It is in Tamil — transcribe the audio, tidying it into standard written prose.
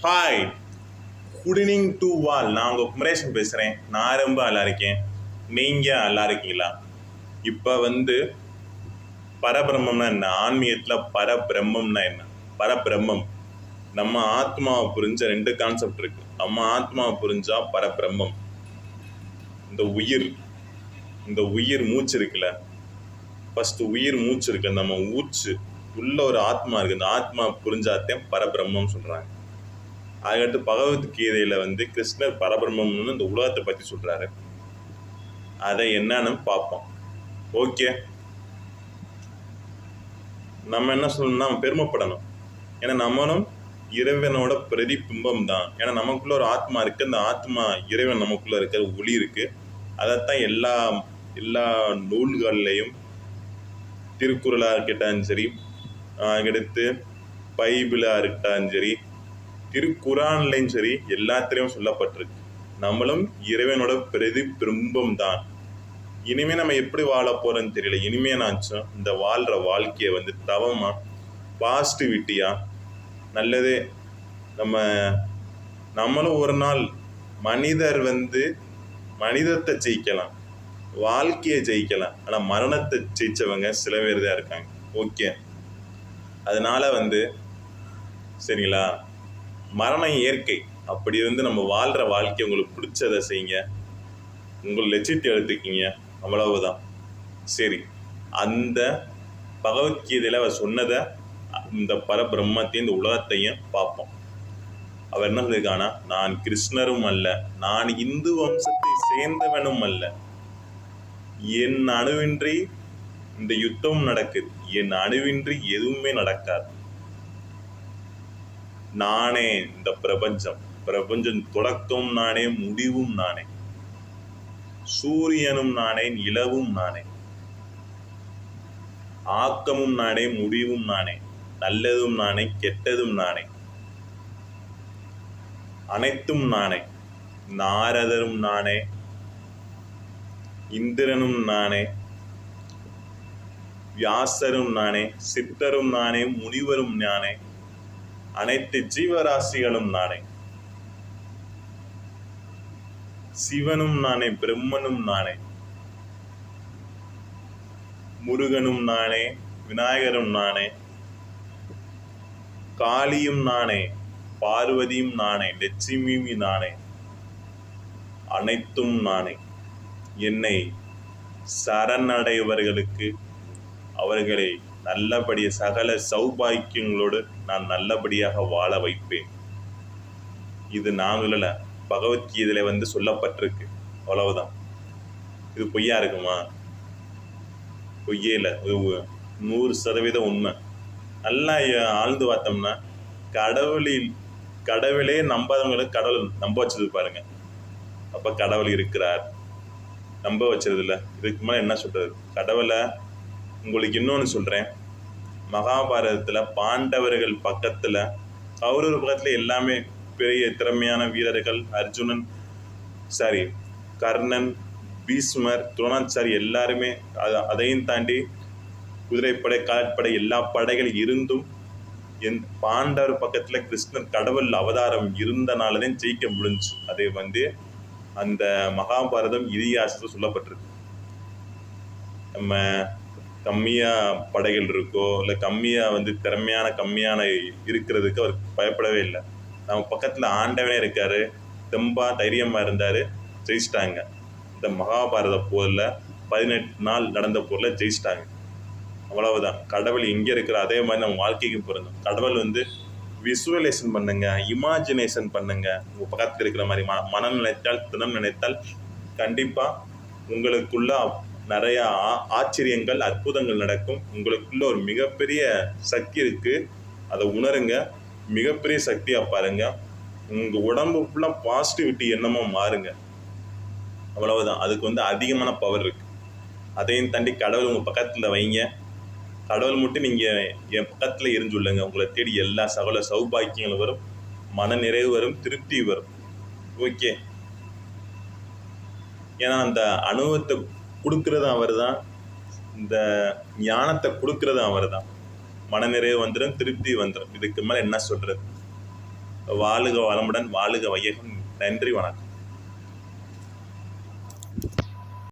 ஹாய், குட் ஈவினிங் டு வால். நான் உங்கள் குமரேசன் பேசுகிறேன். நான் ரொம்ப நல்லா இருக்கேன். நீங்கள் நல்லா இருக்கீங்களா? இப்போ பரபிரம்மம்னா என்ன? ஆன்மீகத்தில் பரபிரம்மம்னா என்ன? பரபிரம்மம் நம்ம ஆத்மாவை புரிஞ்ச ரெண்டு கான்செப்ட் இருக்கு. நம்ம ஆத்மாவை புரிஞ்சா பரபிரம்மம். இந்த உயிர் மூச்சு இருக்குல்ல, ஃபர்ஸ்ட் உயிர் மூச்சு இருக்கு. நம்ம மூச்சு உள்ள ஒரு ஆத்மா இருக்கு. இந்த ஆத்மா புரிஞ்சாத்தேன் பரபிரம்மம் சொல்றாங்க. அதுக்கடுத்து பகவத்கீதையில கிருஷ்ணர் பரபிரம்மம்னு இந்த உலகத்தை பற்றி சொல்றாரு. அதை என்னன்னு பார்ப்போம். ஓகே, நம்ம என்ன சொல்லணும்னா பெருமைப்படணும். ஏன்னா நம்மளும் இறைவனோட பிரதிபிம்பம் தான். ஏன்னா நமக்குள்ள ஒரு ஆத்மா இருக்கு. அந்த ஆத்மா இறைவன் நமக்குள்ள இருக்கிற ஒளி இருக்கு. அதைத்தான் எல்லா நூல்கள்லையும், திருக்குறளாக இருக்கட்டாலும் சரி, அடுத்து பைபிளாக இருக்கட்டாலும் சரி, திருக்குறான்லையும் சரி, எல்லாத்திலையும் சொல்லப்பட்டிருக்கு. நம்மளும் இறைவனோட பிரதிபிம்பம் தான். இனிமே நம்ம எப்படி வாழ போறோம்னு தெரியல. இனிமே நாச்சும் இந்த வாழ்ற வாழ்க்கையை தவமா, பாசிட்டிவிட்டியா, நல்லதே. நம்மளும் ஒரு நாள் மனிதர் மனிதத்தை ஜெயிக்கலாம், வாழ்க்கையை ஜெயிக்கலாம். ஆனால் மரணத்தை ஜெயிச்சவங்க சில பேர் தான் இருக்காங்க. ஓகே, அதனால சரிங்களா, மரணம் இயற்கை. அப்படி நம்ம வாழ்கிற வாழ்க்கை உங்களுக்கு பிடிச்சதை செய்யுங்க, உங்கள் லட்சியத்தை எடுத்துக்கிங்க, அவ்வளவுதான். சரி, அந்த பகவத்கீதையில் அவர் சொன்னதை, இந்த பரபிரம்மத்தையும் இந்த உலகத்தையும் பார்ப்போம். அவர் என்ன சொல்லியிருக்கானா, நான் கிருஷ்ணரும் அல்ல, நான் இந்து வம்சத்தை சேர்ந்தவனும் அல்ல, என் அணுவின்றி இந்த யுத்தம் நடக்குது, என் அணுவின்றி எதுவுமே நடக்காது. நானே இந்த பிரபஞ்சம் தொடக்கம் நானே, முடிவும் நானே, சூரியனும் நானே, நிலவும் நானே, ஆக்கமும் நானே, முடிவும் நானே, நல்லதும் நானே, கெட்டதும் நானே, அனைத்தும் நானே, நாரதரும் நானே, இந்திரனும் நானே, வியாசரும் நானே, சித்தரும் நானே, முனிவரும் நானே, அனைத்து ஜீவராசிகளும் நானே, சிவனும் நானே, பிரம்மனும் நானே, முருகனும் நானே, விநாயகரும் நானே, காளியும் நானே, பார்வதியும் நானே, லட்சுமியும் நானே, அனைத்தும் நானே. என்னை சரணடைவர்களுக்கு அவர்களை நல்லபடியாக சகல சௌபாக்கியங்களோடு நான் நல்லபடியாக வாழ வைப்பேன். இது நாங்கள பகவத்கீதையில சொல்லப்பட்டிருக்கு. அவ்வளவுதான். இது பொய்யா இருக்குமா? பொய்யே இல்லை, 100% உண்மை. நல்லா ஆழ்ந்து பார்த்தோம்னா, கடவுளே நம்பாதவங்களுக்கு கடவுள் நம்ப வச்சது பாருங்க. அப்ப கடவுள் இருக்கிறார், நம்ப வச்சது இல்லை. இதுக்கு மேலே என்ன சொல்றது? கடவுளை உங்களுக்கு இன்னொன்று சொல்கிறேன். மகாபாரதத்தில் பாண்டவர்கள் பக்கத்தில், கௌரவ பக்கத்தில் எல்லாமே பெரிய திறமையான வீரர்கள். அர்ஜுனன், கர்ணன், பீஷ்மர், துரோணாச்சாரி எல்லாருமே. அதையும் தாண்டி குதிரைப்படை, காட்படை, எல்லா படைகள் இருந்தும் பாண்டவர் பக்கத்தில் கிருஷ்ணர் கடவுள் அவதாரம் இருந்தனாலதான் ஜெயிக்க முடிஞ்சு. அதை அந்த மகாபாரதம் இதிகாசத்தில் சொல்லப்பட்டிருக்கு. நம்ம கம்மியாக படைகள் இருக்கோ, இல்லை கம்மியாக கம்மியான இருக்கிறதுக்கு அவர் பயப்படவே இல்லை. நம்ம பக்கத்தில் ஆண்டவனே இருக்காரு, தெம்பா தைரியமாக இருந்தார், ஜெயிச்சிட்டாங்க. இந்த மகாபாரத போரில் 18 நாள் நடந்த போரில் ஜெயிச்சிட்டாங்க. அவ்வளவுதான். கடவுள் எங்கே இருக்கிற அதே மாதிரி நம்ம வாழ்க்கைக்கு பொருந்தும். கடவுள் விசுவலைசேஷன் பண்ணுங்க, இமேஜினேஷன் பண்ணுங்க. உங்கள் பக்கத்தில் இருக்கிற மாதிரி மனம் நினைத்தால், தினம் நினைத்தால் கண்டிப்பாக உங்களுக்குள்ள நிறைய ஆச்சரியங்கள், அற்புதங்கள் நடக்கும். உங்களுக்குள்ள ஒரு மிகப்பெரிய சக்தி இருக்கு, அதை உணருங்க. மிகப்பெரிய சக்தியா பாருங்க. உங்க உடம்பு ஃபுல்லா பாசிட்டிவிட்டி எண்ணமா மாறுங்க. அவ்வளவுதான். அதுக்கு அதிகமான பவர் இருக்கு. அதையும் தாண்டி கடவுள் உங்க பக்கத்துல வைங்க. கடவுள் மட்டும் நீங்க என் பக்கத்துல இருந்து சொல்லுங்க, உங்களை தேடி எல்லா சகல சௌபாக்கியங்களும் வரும், மன நிறைவு வரும், திருப்தி வரும். ஓகே, ஏன்னா அந்த அனுபவத்தை கொடுக்கறதும் அவர் தான், இந்த ஞானத்தை கொடுக்கறதும் அவர் தான். மனநிறைவு வந்துடும், திருப்தி வந்துடும். இதுக்கு மேலே என்ன சொல்றது? வாழுக வளமுடன், வாழுக வையகம். நன்றி, வணக்கம்.